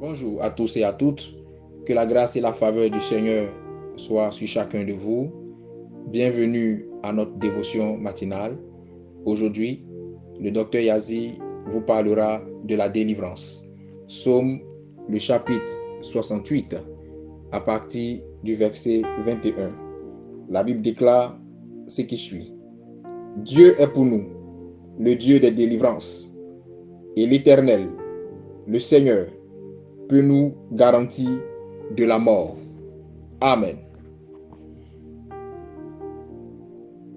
Bonjour à tous et à toutes. Que la grâce et la faveur du Seigneur soient sur chacun de vous. Bienvenue à notre dévotion matinale. Aujourd'hui, le docteur Yazi vous parlera de la délivrance. Psaume, le chapitre 68, à partir du verset 21. La Bible déclare ce qui suit. Dieu est pour nous, le Dieu des délivrances, et l'Éternel, le Seigneur, peut nous garantir de la mort. Amen.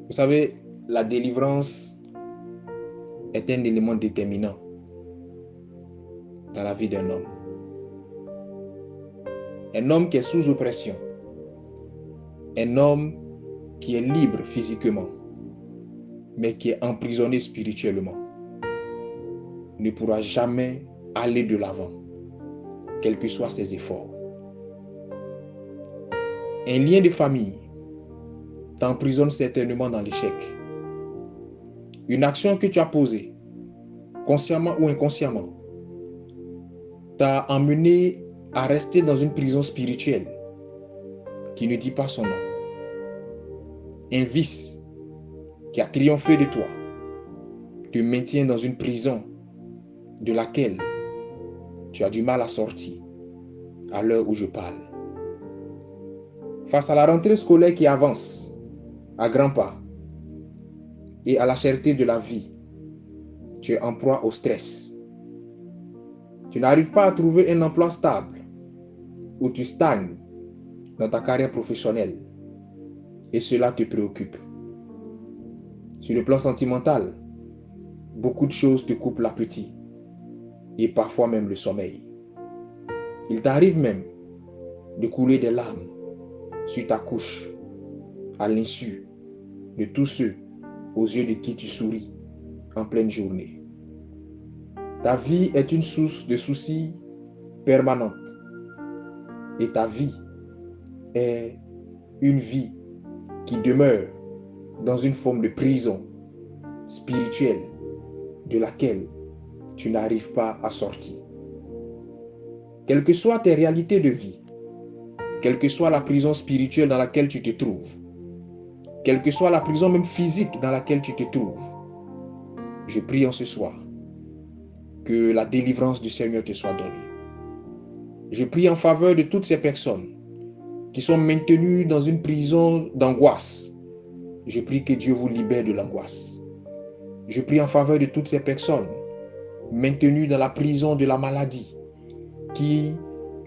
Vous savez, la délivrance est un élément déterminant dans la vie d'un homme. Un homme qui est sous oppression, un homme qui est libre physiquement, mais qui est emprisonné spirituellement, ne pourra jamais aller de l'avant, quels que soient ses efforts. Un lien de famille t'emprisonne certainement dans l'échec. Une action que tu as posée, consciemment ou inconsciemment, t'a emmené à rester dans une prison spirituelle qui ne dit pas son nom. Un vice qui a triomphé de toi te maintient dans une prison de laquelle tu as du mal à sortir à l'heure où je parle. Face à la rentrée scolaire qui avance à grands pas et à la cherté de la vie, tu es en proie au stress. Tu n'arrives pas à trouver un emploi stable ou tu stagnes dans ta carrière professionnelle et cela te préoccupe. Sur le plan sentimental, beaucoup de choses te coupent l'appétit et parfois même le sommeil. Il t'arrive même de couler des larmes sur ta couche à l'insu de tous ceux aux yeux de qui tu souris en pleine journée. Ta vie est une source de soucis permanente et ta vie est une vie qui demeure dans une forme de prison spirituelle de laquelle tu n'arrives pas à sortir. Quelles que soient tes réalités de vie, quelle que soit la prison spirituelle dans laquelle tu te trouves, quelle que soit la prison même physique dans laquelle tu te trouves, je prie en ce soir que la délivrance du Seigneur te soit donnée. Je prie en faveur de toutes ces personnes qui sont maintenues dans une prison d'angoisse. Je prie que Dieu vous libère de l'angoisse. Je prie en faveur de toutes ces personnes maintenues dans la prison de la maladie, qui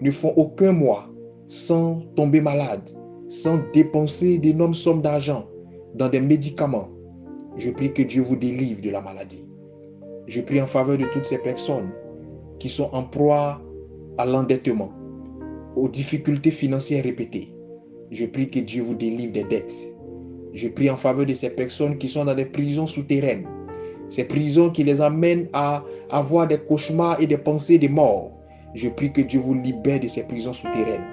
ne font aucun mois sans tomber malade, sans dépenser d'énormes sommes d'argent dans des médicaments. Je prie que Dieu vous délivre de la maladie. Je prie en faveur de toutes ces personnes qui sont en proie à l'endettement, aux difficultés financières répétées. Je prie que Dieu vous délivre des dettes. Je prie en faveur de ces personnes qui sont dans des prisons souterraines, ces prisons qui les amènent à avoir des cauchemars et des pensées de mort. Je prie que Dieu vous libère de ces prisons souterraines.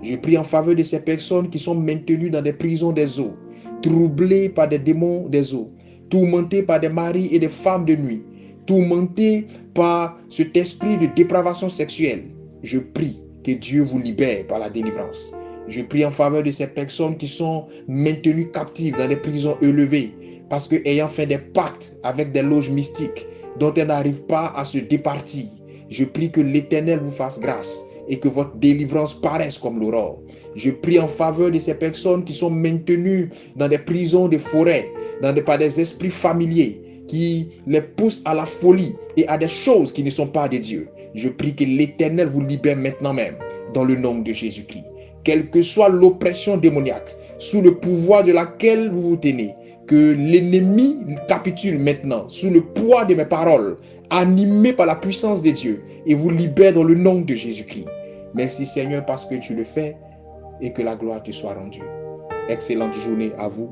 Je prie en faveur de ces personnes qui sont maintenues dans des prisons des eaux, troublées par des démons des eaux, tourmentées par des maris et des femmes de nuit, tourmentées par cet esprit de dépravation sexuelle. Je prie que Dieu vous libère par la délivrance. Je prie en faveur de ces personnes qui sont maintenues captives dans des prisons élevées parce que ayant fait des pactes avec des loges mystiques dont elles n'arrivent pas à se départir. Je prie que l'Éternel vous fasse grâce et que votre délivrance paraisse comme l'aurore. Je prie en faveur de ces personnes qui sont maintenues dans des prisons de forêt, par des esprits familiers qui les poussent à la folie et à des choses qui ne sont pas de Dieu. Je prie que l'Éternel vous libère maintenant même dans le nom de Jésus-Christ. Quelle que soit l'oppression démoniaque sous le pouvoir de laquelle vous vous tenez, que l'ennemi capitule maintenant sous le poids de mes paroles, animé par la puissance de Dieu, et vous libère dans le nom de Jésus-Christ. Merci Seigneur parce que tu le fais et que la gloire te soit rendue. Excellente journée à vous.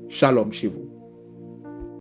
Shalom chez vous.